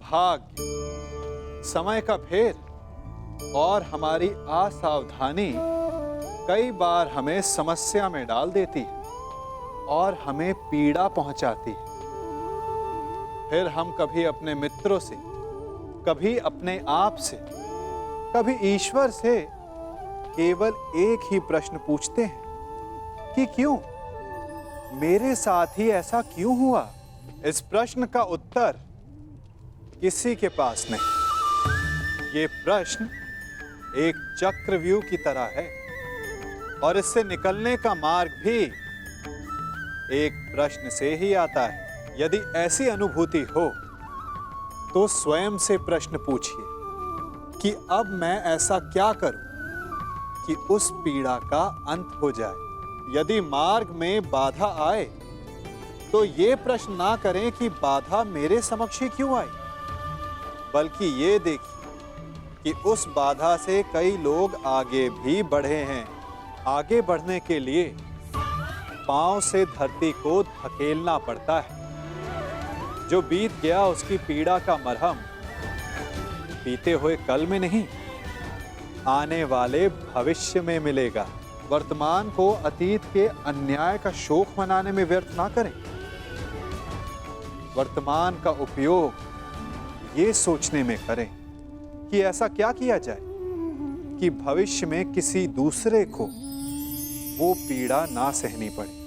भाग्य, समय का फेर और हमारी असावधानी कई बार हमें समस्या में डाल देती है और हमें पीड़ा पहुंचाती है। फिर हम कभी अपने मित्रों से, कभी अपने आप से, कभी ईश्वर से केवल एक ही प्रश्न पूछते हैं कि क्यों, मेरे साथ ही ऐसा क्यों हुआ? इस प्रश्न का उत्तर किसी के पास नहीं। ये प्रश्न एक चक्रव्यूह की तरह है और इससे निकलने का मार्ग भी एक प्रश्न से ही आता है। यदि ऐसी अनुभूति हो तो स्वयं से प्रश्न पूछिए कि अब मैं ऐसा क्या करूं कि उस पीड़ा का अंत हो जाए। यदि मार्ग में बाधा आए तो ये प्रश्न ना करें कि बाधा मेरे समक्ष ही क्यों आई, बल्कि ये देखिए कि उस बाधा से कई लोग आगे भी बढ़े हैं। आगे बढ़ने के लिए पांव से धरती को धकेलना पड़ता है। जो बीत गया उसकी पीड़ा का मरहम बीते हुए कल में नहीं, आने वाले भविष्य में मिलेगा। वर्तमान को अतीत के अन्याय का शोक मनाने में व्यर्थ ना करें। वर्तमान का उपयोग ये सोचने में करें कि ऐसा क्या किया जाए कि भविष्य में किसी दूसरे को वो पीड़ा ना सहनी पड़े।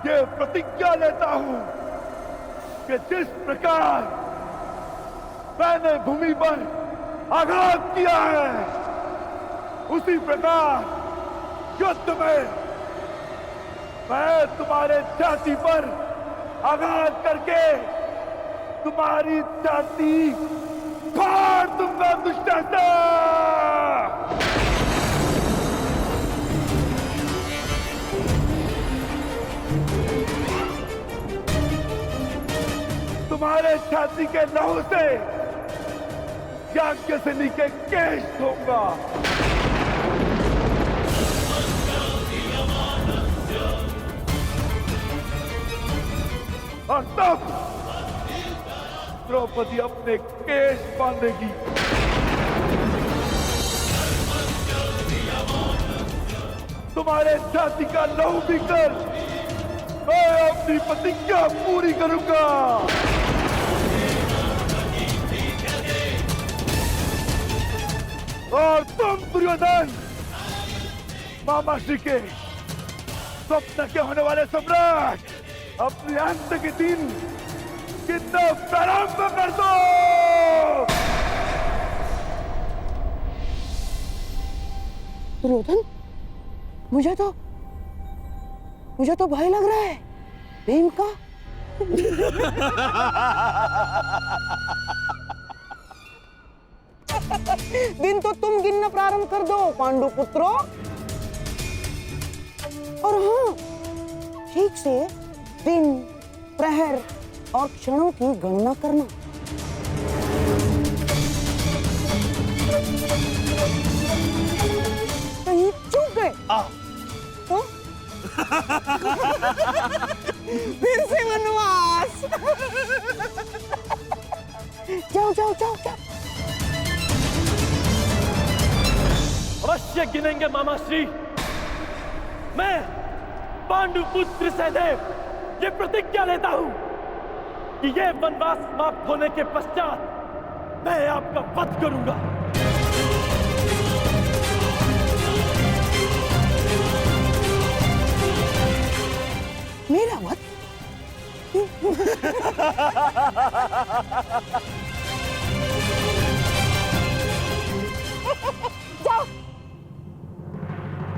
ये प्रतिज्ञा लेता हूं कि जिस प्रकार मैंने भूमि पर आघात किया है, उसी प्रकार युद्ध में मैं तुम्हारे छाती पर आघात करके तुम्हारी छाती फाड़ दूंगा दुष्टात्मा। तुम्हारे छाती के लहू से याज्ञसेनी के केश धोऊंगा। और तब द्रौपदी अपने केश बांधेगी। तुम्हारे छाती का लहू पीकर मैं अपनी प्रतिज्ञा पूरी करूंगा। और तुम दुर्योधन मामा श्री के स्वप्न के होने वाले सम्राट अपने अंत के दिन कितना प्रारंभ कर दो। दुर्योधन, मुझे तो भय लग रहा है भीम का। दिन तो तुम गिनना प्रारंभ कर दो पांडु पुत्रों। और हाँ, ठीक से दिन, प्रहर और क्षणों की गणना करना। कहीं चूक गए तो फिर से वनवास। जाओ जाओ जाओ जाओ। अवश्य गिनेंगे मामा श्री। मैं पांडुपुत्र सहदेव ये प्रतिज्ञा लेता हूं कि ये वनवास समाप्त होने के पश्चात मैं आपका वध करूंगा। मेरा वध? जाओ।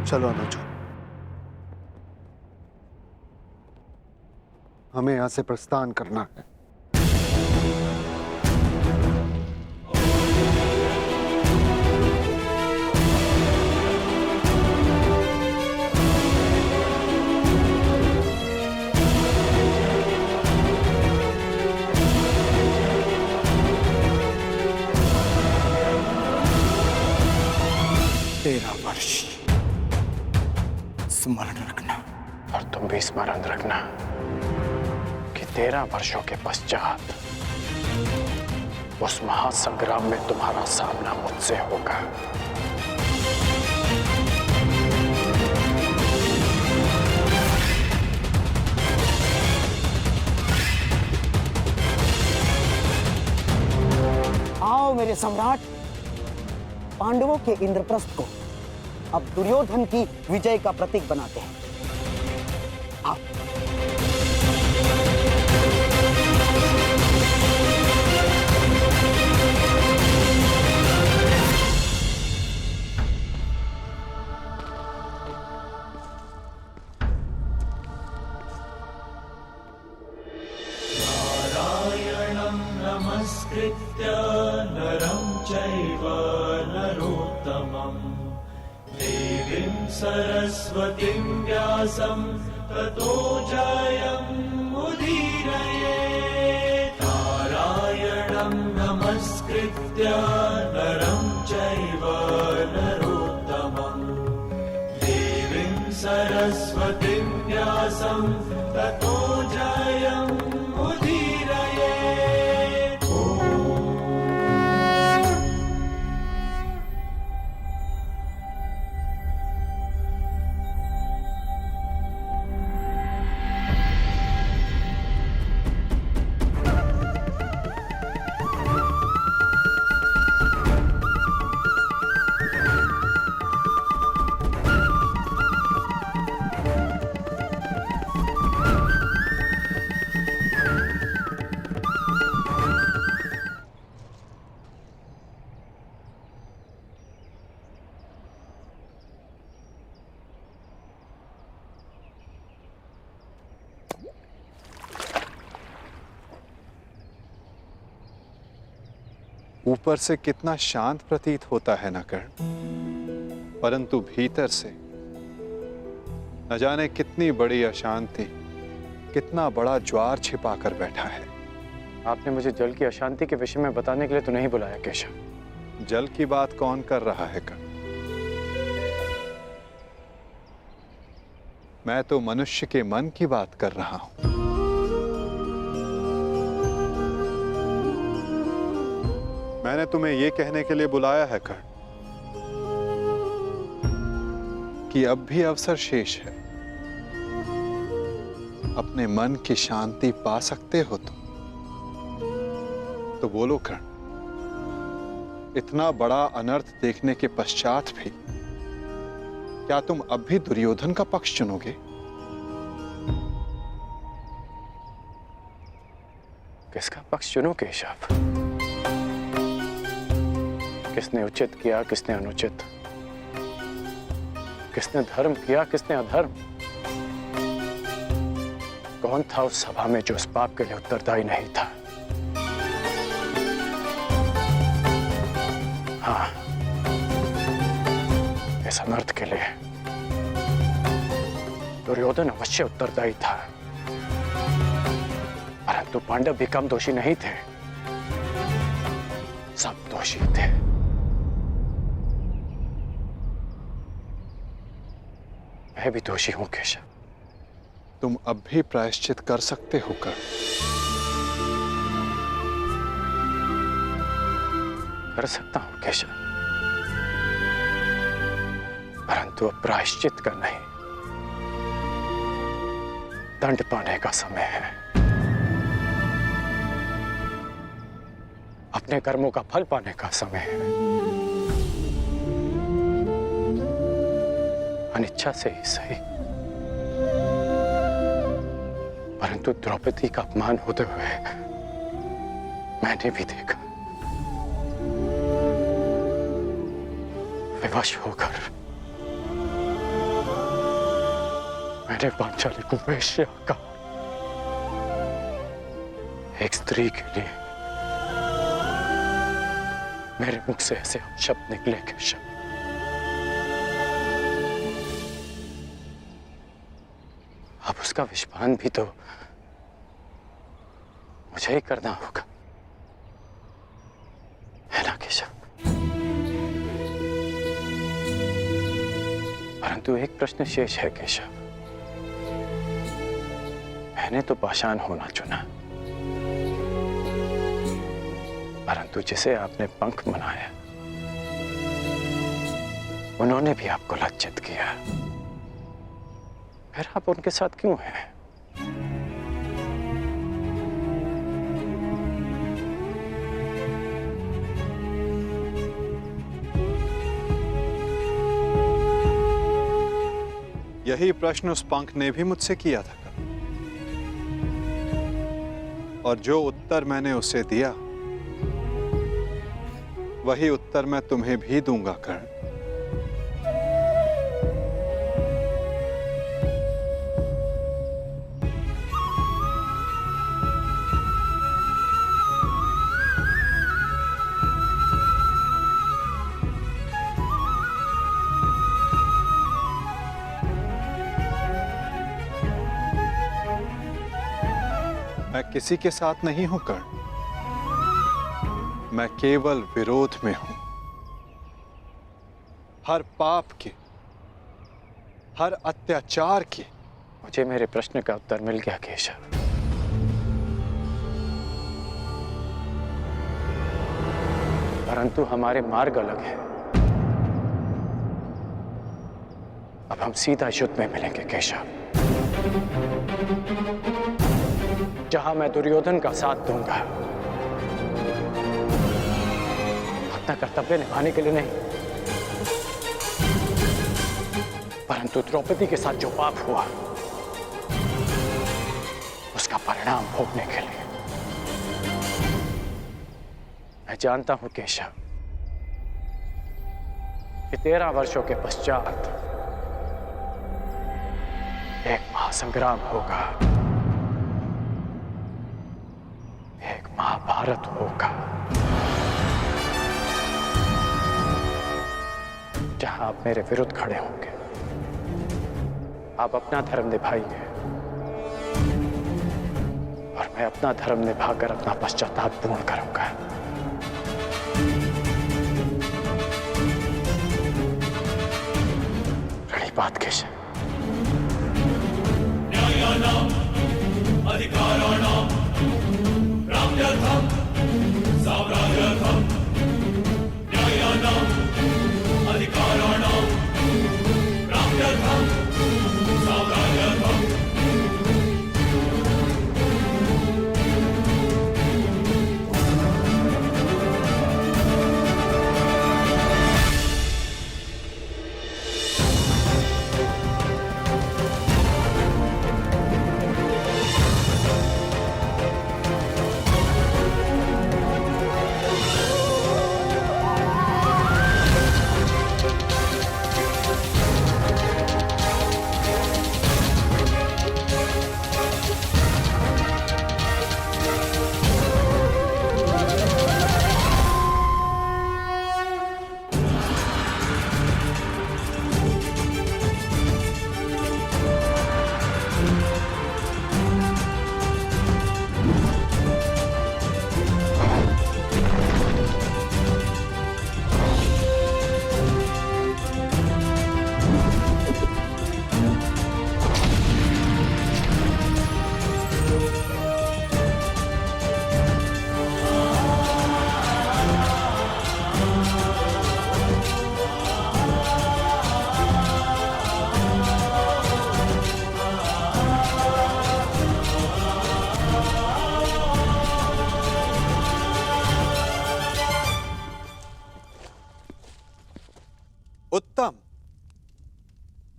चलो अनुज, हमें यहां से प्रस्थान करना है। तेरा वर्ष स्मरण रखना, और तुम भी स्मरण रखना कि 13 वर्षों के पश्चात उस महासंग्राम में तुम्हारा सामना मुझसे होगा। आओ मेरे सम्राट, पांडवों के इंद्रप्रस्थ को अब दुर्योधन की विजय का प्रतीक बनाते हैं। आओ। नारायणं नमस्कृत्य नरं चैव नरोत्तमं देवीं सरस्वतीं व्यासं ततो जयमुदीरयेत्। नारायणं नमस्कृत्य नरं चैव नरोत्तमं देवीं सरस्वतीं व्यासं ततो जयमुदीरयेत्। ऊपर से कितना शांत प्रतीत होता है न कर्ण, परंतु भीतर से न जाने कितनी बड़ी अशांति, कितना बड़ा ज्वार छिपा कर बैठा है। आपने मुझे जल की अशांति के विषय में बताने के लिए तो नहीं बुलाया केशव। जल की बात कौन कर रहा है कर्ण? मैं तो मनुष्य के मन की बात कर रहा हूं। मैंने तुम्हें यह कहने के लिए बुलाया है कर्ण कि अब भी अवसर शेष है। अपने मन की शांति पा सकते हो तो बोलो कर्ण, इतना बड़ा अनर्थ देखने के पश्चात भी क्या तुम अब भी दुर्योधन का पक्ष चुनोगे? किसका पक्ष चुनो केशव? किसने उचित किया, किसने अनुचित? किसने धर्म किया, किसने अधर्म? कौन था उस सभा में जो इस पाप के लिए उत्तरदायी नहीं था? हाँ, इस अनर्थ के लिए दुर्योधन अवश्य उत्तरदायी था, परंतु पांडव भी कम दोषी नहीं थे। सब दोषी थे। मैं भी दोषी हूं केशव। तुम अब भी प्रायश्चित कर सकते हो कर्ण। कर सकता हूं केशव, परंतु अब प्रायश्चित का नहीं, दंड पाने का समय है। अपने कर्मों का फल पाने का समय है। अनिच्छा से ही सही, परंतु द्रौपदी का अपमान होते हुए मैंने भी देखा। विवश होकर मैंने पांचाली को वेश्या कहा। एक स्त्री के लिए मेरे मुख से ऐसे शब्द निकले केशव। अब उसका विषपान भी तो मुझे ही करना होगा, है ना केशव? परंतु एक प्रश्न शेष है केशव। मैंने तो पाषाण होना चुना, परंतु जिसे आपने पंख बनाया उन्होंने भी आपको लज्जित किया। फिर आप उनके साथ क्यों हैं? यही प्रश्न उस पंख ने भी मुझसे किया था और जो उत्तर मैंने उसे दिया वही उत्तर मैं तुम्हें भी दूंगा कर्ण। मैं किसी के साथ नहीं हूं कर्ण, मैं केवल विरोध में हूं। हर पाप के, हर अत्याचार के। मुझे मेरे प्रश्न का उत्तर मिल गया केशव। परंतु हमारे मार्ग अलग है। अब हम सीधा युद्ध में मिलेंगे केशव, जहां मैं दुर्योधन का साथ दूंगा, अपना कर्तव्य निभाने के लिए नहीं, परंतु द्रौपदी के साथ जो पाप हुआ उसका परिणाम भोगने के लिए। मैं जानता हूं केशव कि 13 वर्षों के पश्चात एक महासंग्राम होगा, एक महाभारत होगा, जहां आप मेरे विरुद्ध खड़े होंगे। आप अपना धर्म निभाइए और मैं अपना धर्म निभाकर अपना पश्चाताप पूर्ण करूंगा। बड़ी बात केशव। न्यायानाम् अधिकाराणाम् प्राप्त्यर्थम् साम्राज्यर्थम् न्यायानाम् अधिकाराणाम् प्राप्त्यर्थम् साम्राज्यर्थम्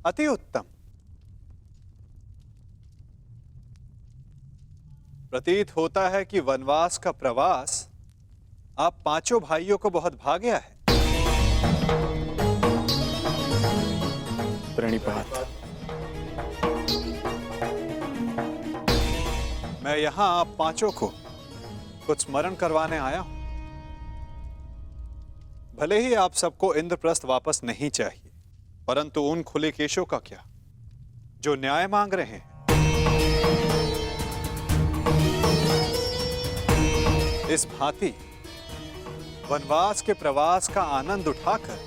अति उत्तम। प्रतीत होता है कि वनवास का प्रवास आप पांचों भाइयों को बहुत भा गया है। प्रणिपात। मैं यहां आप पांचों को कुछ स्मरण करवाने आया हूं। भले ही आप सबको इंद्रप्रस्थ वापस नहीं चाहिए, परंतु उन खुले केशों का क्या जो न्याय मांग रहे हैं। इस भांति वनवास के प्रवास का आनंद उठाकर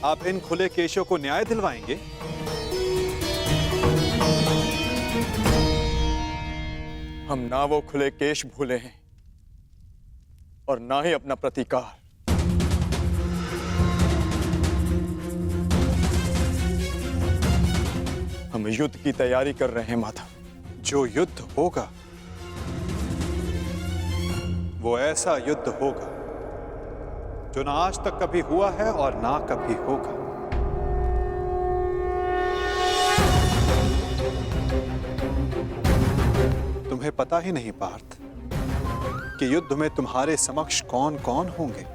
आप इन खुले केशों को न्याय दिलवाएंगे। हम ना वो खुले केश भूले हैं और ना ही अपना प्रतिकार। हम युद्ध की तैयारी कर रहे हैं माधव। जो युद्ध होगा वो ऐसा युद्ध होगा जो ना आज तक कभी हुआ है और ना कभी होगा। तुम्हें पता ही नहीं पार्थ कि युद्ध में तुम्हारे समक्ष कौन कौन होंगे।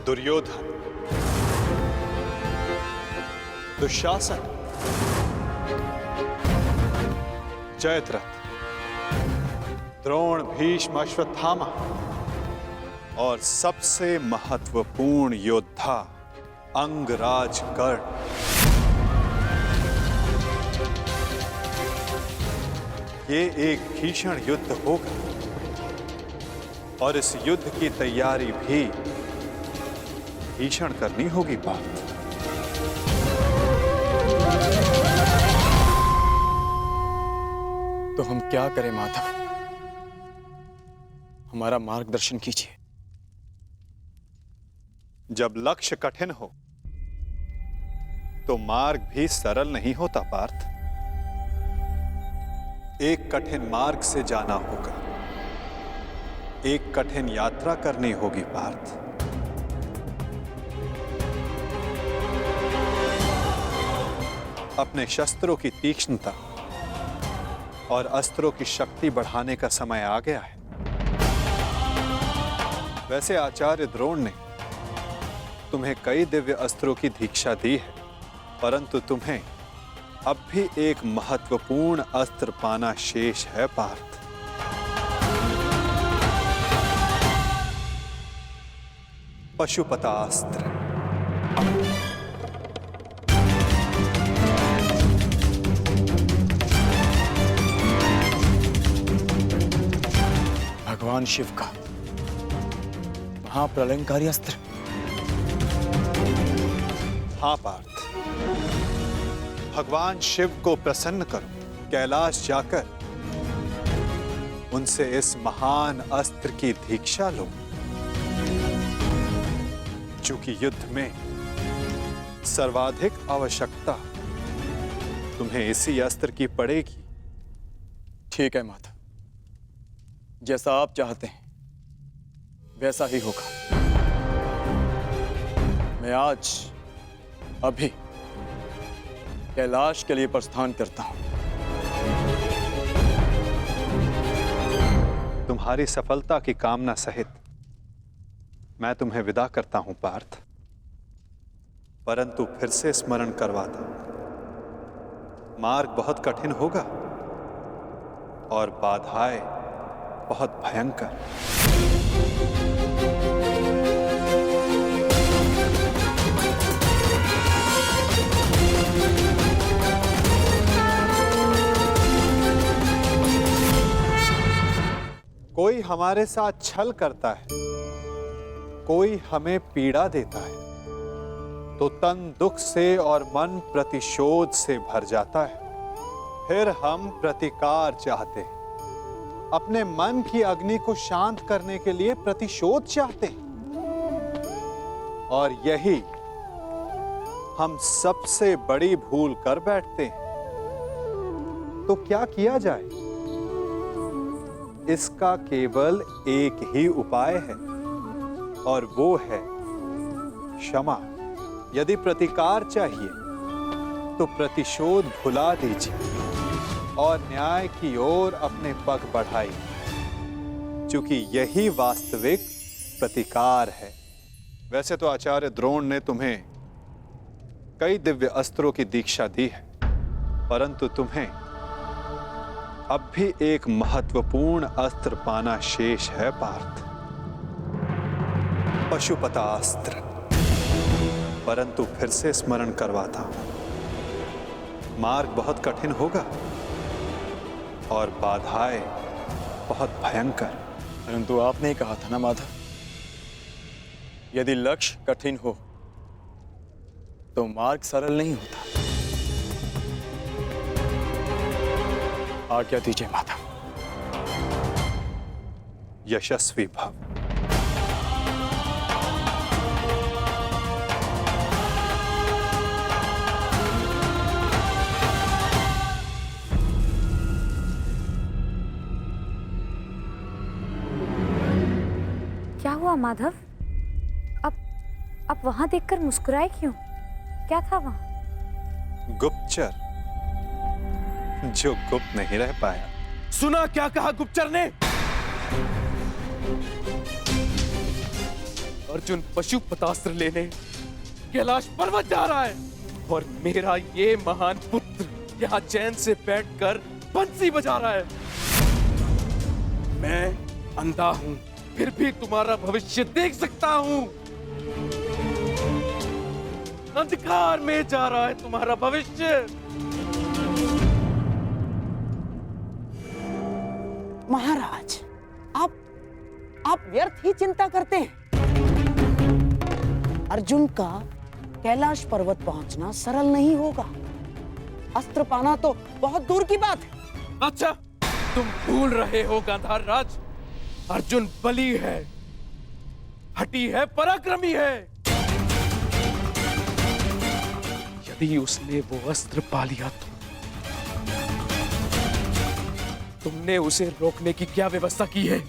दुर्योधन, दुशासन, जयद्रथ, द्रोण, भीष्म, अश्वत्थामा और सबसे महत्वपूर्ण योद्धा अंगराज कर्ण। ये एक भीषण युद्ध होगा और इस युद्ध की तैयारी भी भीषण करनी होगी पार्थ। तो हम क्या करें माधव? हमारा मार्गदर्शन कीजिए। जब लक्ष्य कठिन हो तो मार्ग भी सरल नहीं होता पार्थ। एक कठिन मार्ग से जाना होगा, एक कठिन यात्रा करनी होगी पार्थ। अपने शस्त्रों की तीक्ष्णता और अस्त्रों की शक्ति बढ़ाने का समय आ गया है। वैसे आचार्य द्रोण ने तुम्हें कई दिव्य अस्त्रों की दीक्षा दी है, परंतु तुम्हें अब भी एक महत्वपूर्ण अस्त्र पाना शेष है पार्थ। पशुपतास्त्र। भगवान शिव का महाप्रलयंकारी अस्त्र। हाँ पार्थ, भगवान शिव को प्रसन्न करो। कैलाश जाकर उनसे इस महान अस्त्र की दीक्षा लो। चूंकि युद्ध में सर्वाधिक आवश्यकता तुम्हें इसी अस्त्र की पड़ेगी। ठीक है माधव, जैसा आप चाहते हैं वैसा ही होगा। मैं आज अभी कैलाश के लिए प्रस्थान करता हूं। तुम्हारी सफलता की कामना सहित मैं तुम्हें विदा करता हूं पार्थ, परंतु फिर से स्मरण करवाता हूं, मार्ग बहुत कठिन होगा और बाधाएं बहुत भयंकर। कोई हमारे साथ छल करता है, कोई हमें पीड़ा देता है, तो तन दुख से और मन प्रतिशोध से भर जाता है। फिर हम प्रतिकार चाहते हैं, अपने मन की अग्नि को शांत करने के लिए प्रतिशोध चाहते हैं। और यही हम सबसे बड़ी भूल कर बैठते हैं। तो क्या किया जाए? इसका केवल एक ही उपाय है और वो है क्षमा। यदि प्रतिकार चाहिए तो प्रतिशोध भुला दीजिए और न्याय की ओर अपने पग बढ़ाइए, क्योंकि यही वास्तविक प्रतिकार है। वैसे तो आचार्य द्रोण ने तुम्हें कई दिव्य अस्त्रों की दीक्षा दी है, परंतु तुम्हें अब भी एक महत्वपूर्ण अस्त्र पाना शेष है पार्थ, पशुपतास्त्र। परंतु फिर से स्मरण करवाता हूं, मार्ग बहुत कठिन होगा और बाधाएं बहुत भयंकर। परंतु आपने ही कहा था ना माधव, यदि लक्ष्य कठिन हो तो मार्ग सरल नहीं होता। आज्ञा दीजिए माधव। यशस्वी भव। क्या हुआ माधव? अब वहां देखकर मुस्कुराए क्यों? क्या था वहां? गुप्तचर जो गुप्त नहीं रह पाया। सुना क्या कहा गुप्तचर ने? अर्जुन पशुपतास्त्र लेने कैलाश पर्वत जा रहा है और मेरा ये महान पुत्र यहाँ चैन से बैठकर बंसी बजा रहा है। मैं अंधा हूं, फिर भी तुम्हारा भविष्य देख सकता हूं। अंधकार में जा रहा है तुम्हारा भविष्य। महाराज, आप व्यर्थ ही चिंता करते हैं। अर्जुन का कैलाश पर्वत पहुंचना सरल नहीं होगा। अस्त्र पाना तो बहुत दूर की बात है। अच्छा, तुम भूल रहे हो गांधार राज, अर्जुन बली है, हठी है, पराक्रमी है। यदि उसने वो अस्त्र पा लिया तो तुमने उसे रोकने की क्या व्यवस्था की है?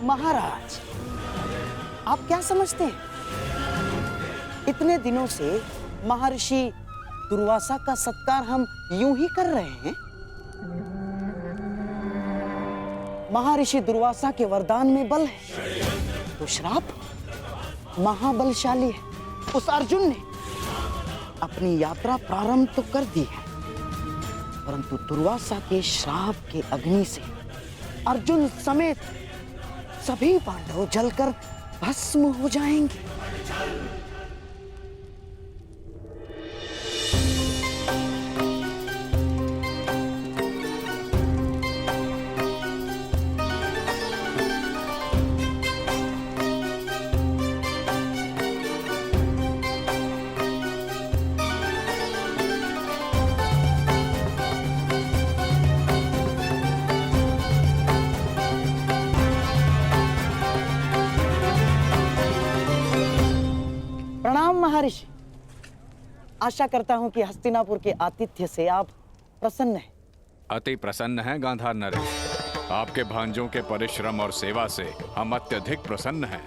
महाराज, आप क्या समझते हैं? इतने दिनों से महर्षि दुर्वासा का सत्कार हम यूं ही कर रहे हैं। महर्षि दुर्वासा के वरदान में बल है तो श्राप महाबलशाली है। उस अर्जुन ने अपनी यात्रा प्रारंभ तो कर दी है, परंतु दुर्वासा के श्राप के अग्नि से अर्जुन समेत सभी पांडव जलकर भस्म हो जाएंगे। प्रणाम महर्षि। आशा करता हूं कि हस्तिनापुर के आतिथ्य से आप प्रसन्न हैं। अति प्रसन्न हैं गांधार नरेश। आपके भांजों के परिश्रम और सेवा से हम अत्यधिक प्रसन्न हैं।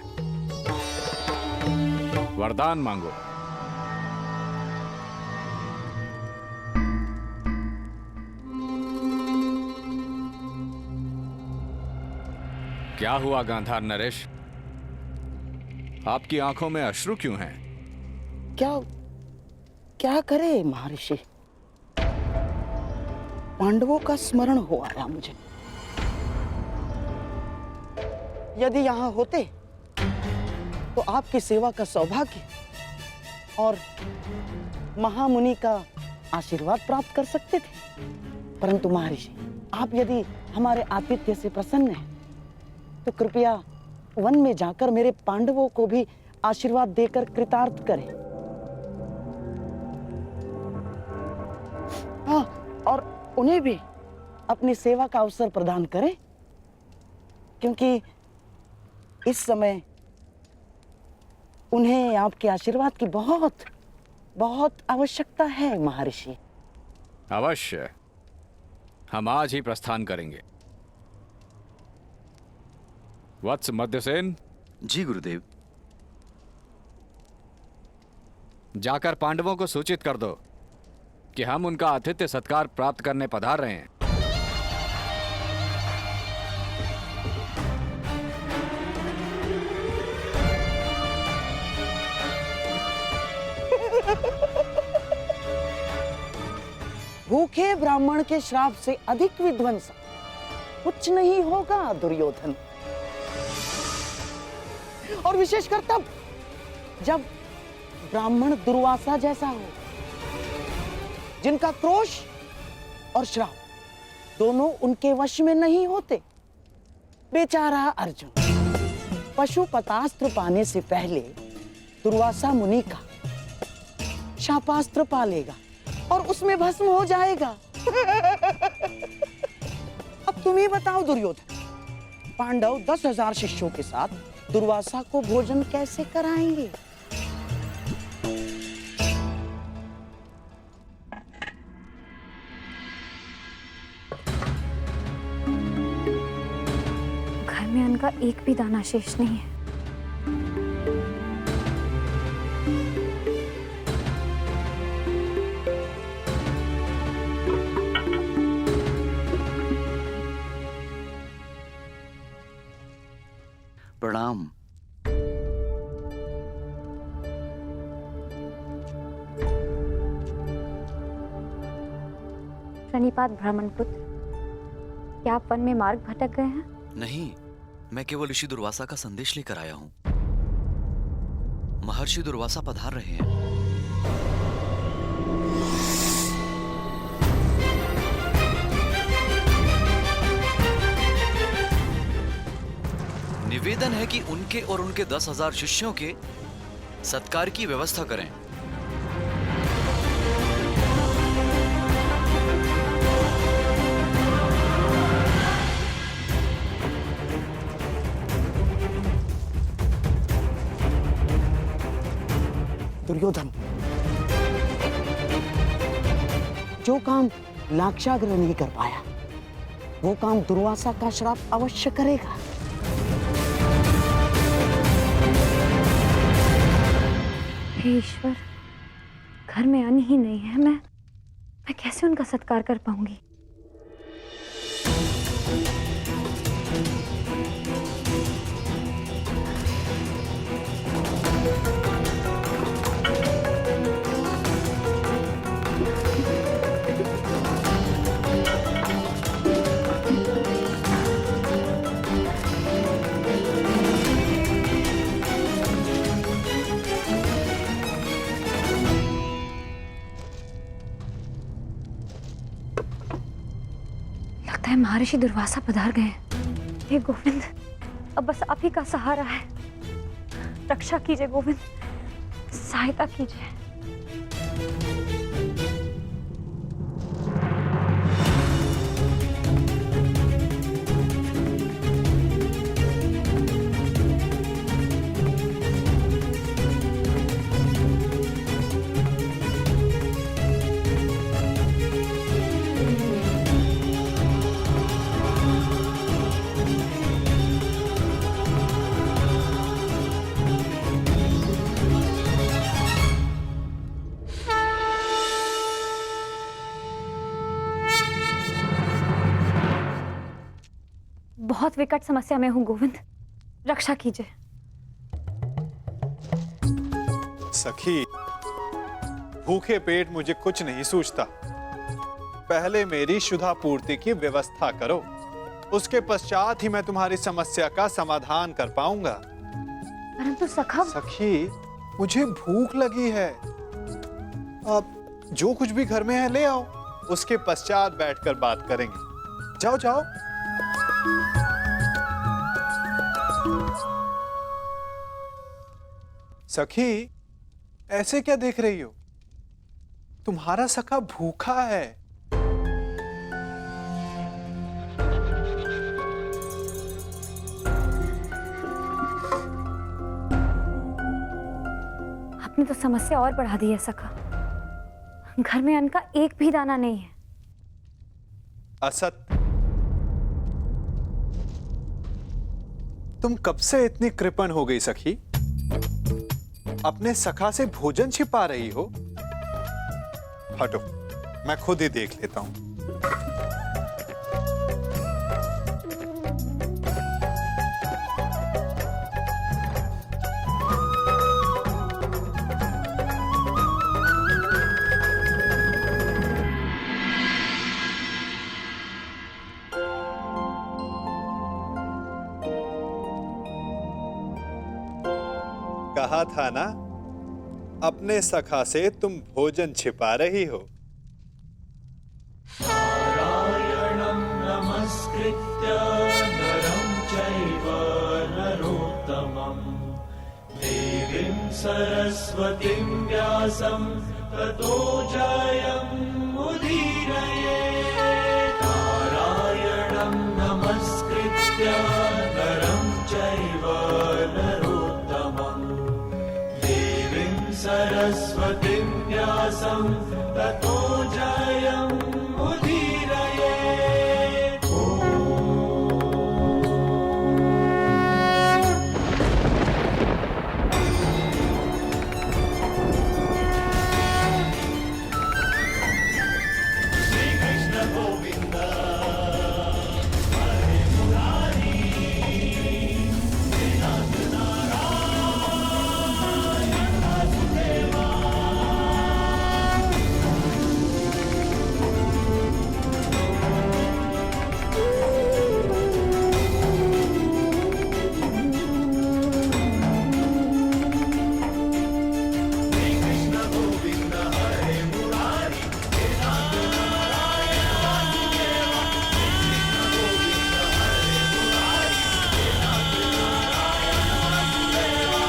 वरदान मांगो। क्या हुआ गांधार नरेश? आपकी आंखों में अश्रु क्यों हैं? क्या करे महर्षि, पांडवों का स्मरण हो आया मुझे। यदि यहां होते तो आपकी सेवा का सौभाग्य और महामुनि का आशीर्वाद प्राप्त कर सकते थे। परंतु महर्षि, आप यदि हमारे आतिथ्य से प्रसन्न हैं तो कृपया वन में जाकर मेरे पांडवों को भी आशीर्वाद देकर कृतार्थ करें। हाँ, और उन्हें भी अपनी सेवा का अवसर प्रदान करें, क्योंकि इस समय उन्हें आपके आशीर्वाद की बहुत बहुत आवश्यकता है महर्षि। अवश्य, हम आज ही प्रस्थान करेंगे। वत्स मध्यसेन, जी गुरुदेव। जाकर पांडवों को सूचित कर दो कि हम उनका आतिथ्य सत्कार प्राप्त करने पधार रहे हैं। भूखे ब्राह्मण के श्राप से अधिक विध्वंस कुछ नहीं होगा दुर्योधन। और विशेषकर तब जब ब्राह्मण दुर्वासा जैसा हो, जिनका क्रोश और श्राप दोनों उनके वश में नहीं होते। बेचारा अर्जुन पशुपतास्त्र पाने से पहले दुर्वासा मुनि का शापास्त्र पा लेगा और उसमें भस्म हो जाएगा। अब तुम ही बताओ दुर्योधन, पांडव 10,000 शिष्यों के साथ दुर्वासा को भोजन कैसे कराएंगे? घर में अन्न का एक भी दाना शेष नहीं है। प्रणाम। प्रणिपात ब्राह्मण पुत्र, क्या आप वन में मार्ग भटक गए हैं? नहीं, मैं केवल ऋषि दुर्वासा का संदेश लेकर आया हूं। महर्षि दुर्वासा पधार रहे हैं। निवेदन है कि उनके और उनके 10,000 शिष्यों के सत्कार की व्यवस्था करें। दुर्योधन, जो काम लाक्षागृह नहीं कर पाया, वो काम दुर्वासा का श्राप अवश्य करेगा। हे ईश्वर, घर में अन्न ही नहीं है, मैं कैसे उनका सत्कार कर पाऊंगी? महर्षि दुर्वासा पधार गए हैं। हे गोविंद, अब बस आप ही का सहारा है। रक्षा कीजिए गोविंद, सहायता कीजिए। बहुत विकट समस्या में हूं गोविंद, रक्षा कीजिए। सखी, भूखे पेट मुझे कुछ नहीं सूझता। पहले मेरी शुद्धा पूर्ति की व्यवस्था करो, उसके पश्चात ही मैं तुम्हारी समस्या का समाधान कर पाऊंगा। परंतु सखा। सखी, मुझे भूख लगी है। अब जो कुछ भी घर में है ले आओ, उसके पश्चात बैठकर बात करेंगे। जाओ जाओ। सखी, ऐसे क्या देख रही हो? तुम्हारा सखा भूखा है। आपने तो समस्या और बढ़ा दी है सखा। घर में अन्न का एक भी दाना नहीं है। असत, तुम कब से इतनी कृपण हो गई सखी? अपने सखा से भोजन छिपा रही हो? हटो, मैं खुद ही देख लेता हूं। कहा था ना, अपने सखा से तुम भोजन छिपा रही हो। नारायणं नमस्कृत्य नरं चैव नरोत्तमं देवीं सरस्वतीं व्यासं ततो जयमुदीरये। नारायणं नमस्कृत्य नरं चैव नरोत्तमं सरस्वतीं व्यासं ततो जयमुदीरये। श्री कृष्ण गोविंद हरे मुरारी हे नाथ नारायण वासुदेवा। श्री कृष्ण गोविंद हरे मुरारी हे नाथ नारायण वासुदेवा। कृष्ण गोविंद हरे मुरारी हे नाथ नारायण वासुदेवा।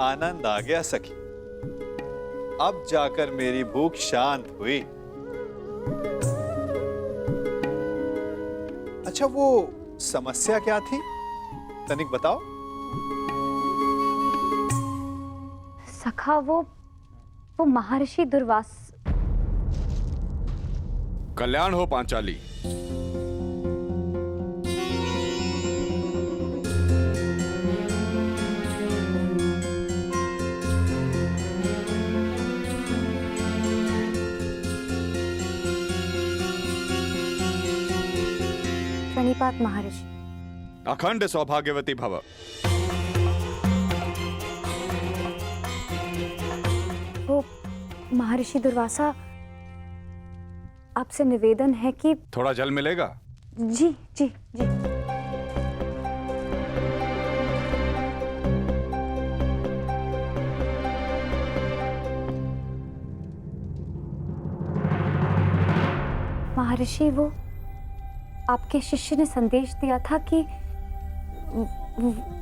आनंद आ गया सखी। अब जाकर मेरी भूख शांत हुई। अच्छा, वो समस्या क्या थी? तनिक बताओ। सखा, वो महर्षि दुर्वास। कल्याण हो पांचाली। प्रणिपात महर्षि। अखंड सौभाग्यवती भव। वो महर्षि दुर्वासा, आपसे निवेदन है कि थोड़ा जल मिलेगा? जी जी जी। महर्षि, वो आपके शिष्य ने संदेश दिया था कि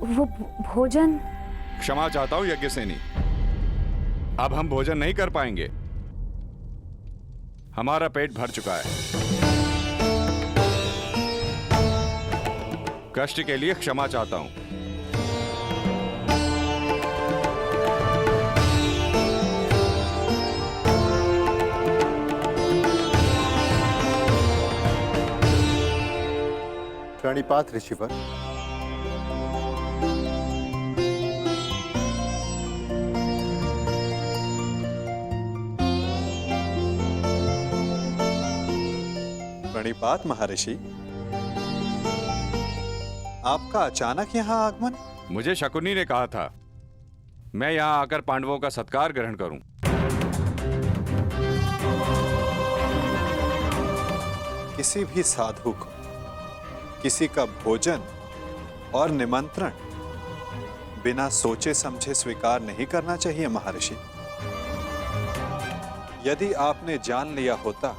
वो भोजन। क्षमा चाहता हूं यज्ञसेनी, अब हम भोजन नहीं कर पाएंगे। हमारा पेट भर चुका है। कष्ट के लिए क्षमा चाहता हूं। प्रणिपात ऋषिवर। प्रणिपात महर्षि, आपका अचानक यहाँ आगमन? मुझे शकुनी ने कहा था मैं यहाँ आकर पांडवों का सत्कार ग्रहण करूं। किसी भी साधु को किसी का भोजन और निमंत्रण बिना सोचे समझे स्वीकार नहीं करना चाहिए महर्षि। यदि आपने जान लिया होता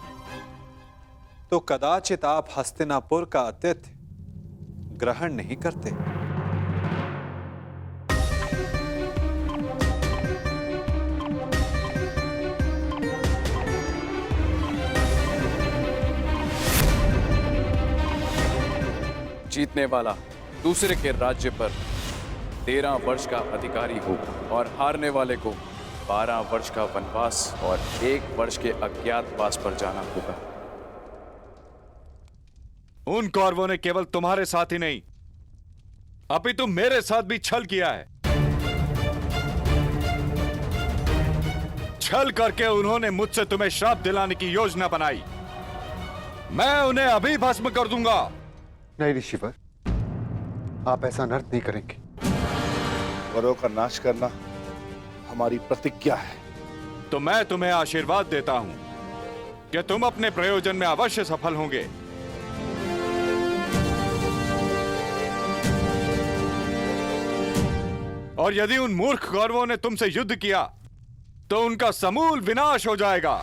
तो कदाचित आप हस्तिनापुर का आतिथ्य ग्रहण नहीं करते। जीतने वाला दूसरे के राज्य पर 13 वर्ष का अधिकारी हो और हारने वाले को 12 वर्ष का वनवास और 1 वर्ष के अज्ञातवास पर जाना होगा। उन कौरवों ने केवल तुम्हारे साथ ही नहीं, अपितु मेरे साथ भी छल किया है। छल करके उन्होंने मुझसे तुम्हें श्राप दिलाने की योजना बनाई। मैं उन्हें अभी भस्म कर दूंगा। नहीं ऋषिवर, आप ऐसा अनर्थ नहीं करेंगे। वरों का नाश करना हमारी प्रतिज्ञा है। तो मैं तुम्हें आशीर्वाद देता हूं कि तुम अपने प्रयोजन में अवश्य सफल होंगे। और यदि उन मूर्ख कौरवों ने तुमसे युद्ध किया तो उनका समूल विनाश हो जाएगा।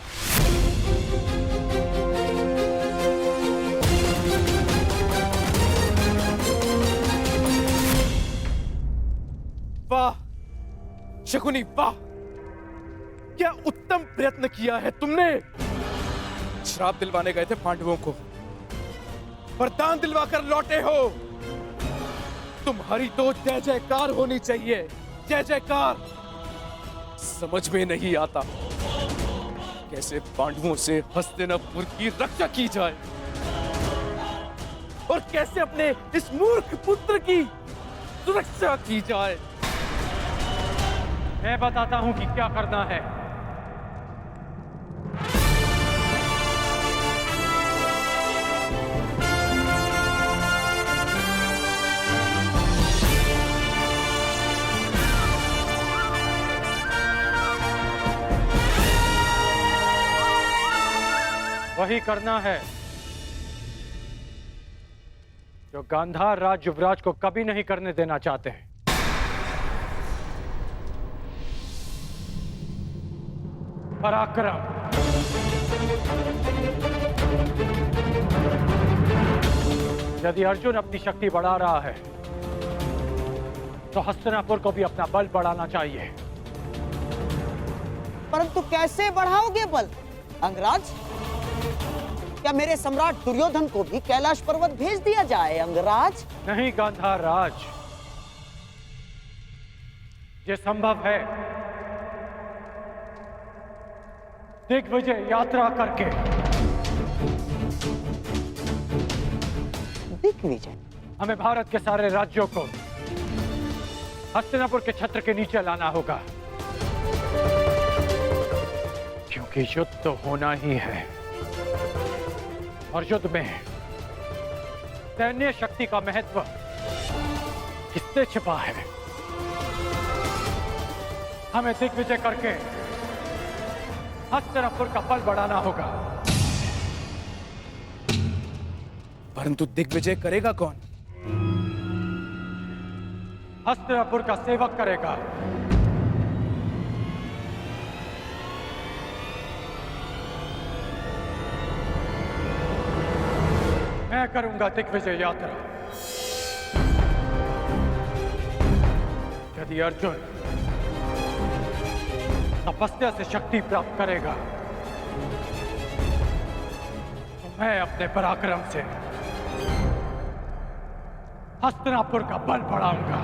वाह शकुनी वाह, क्या उत्तम प्रयत्न किया है तुमने। श्राप दिलवाने गए थे पांडवों को, वरदान दिलवाकर लौटे हो। तुम्हारी तो जय जयकार होनी चाहिए, जय जयकार। समझ में नहीं आता कैसे पांडवों से हस्तिनापुर की रक्षा की जाए और कैसे अपने इस मूर्ख पुत्र की सुरक्षा की जाए। मैं बताता हूं कि क्या करना है। वही करना है जो गांधार राज युवराज को कभी नहीं करने देना चाहते हैं। पराक्रम। यदि अर्जुन अपनी शक्ति बढ़ा रहा है तो हस्तिनापुर को भी अपना बल बढ़ाना चाहिए। परंतु कैसे बढ़ाओगे बल अंगराज? क्या मेरे सम्राट दुर्योधन को भी कैलाश पर्वत भेज दिया जाए अंगराज? नहीं गांधार राज, ये संभव है दिग्विजय यात्रा करके। दिग्विजय? हमें भारत के सारे राज्यों को हस्तिनापुर के छत्र के नीचे लाना होगा, क्योंकि युद्ध तो होना ही है और युद्ध में सैन्य शक्ति का महत्व किससे छिपा है। हमें दिग्विजय करके हस्तिनापुर का बल बढ़ाना होगा। परंतु दिग्विजय करेगा कौन? हस्तिनापुर का सेवक करेगा। मैं करूंगा दिग्विजय यात्रा। यदि अर्जुन तपस्या से शक्ति प्राप्त करेगा तो मैं अपने पराक्रम से हस्तिनापुर का बल बढ़ाऊंगा।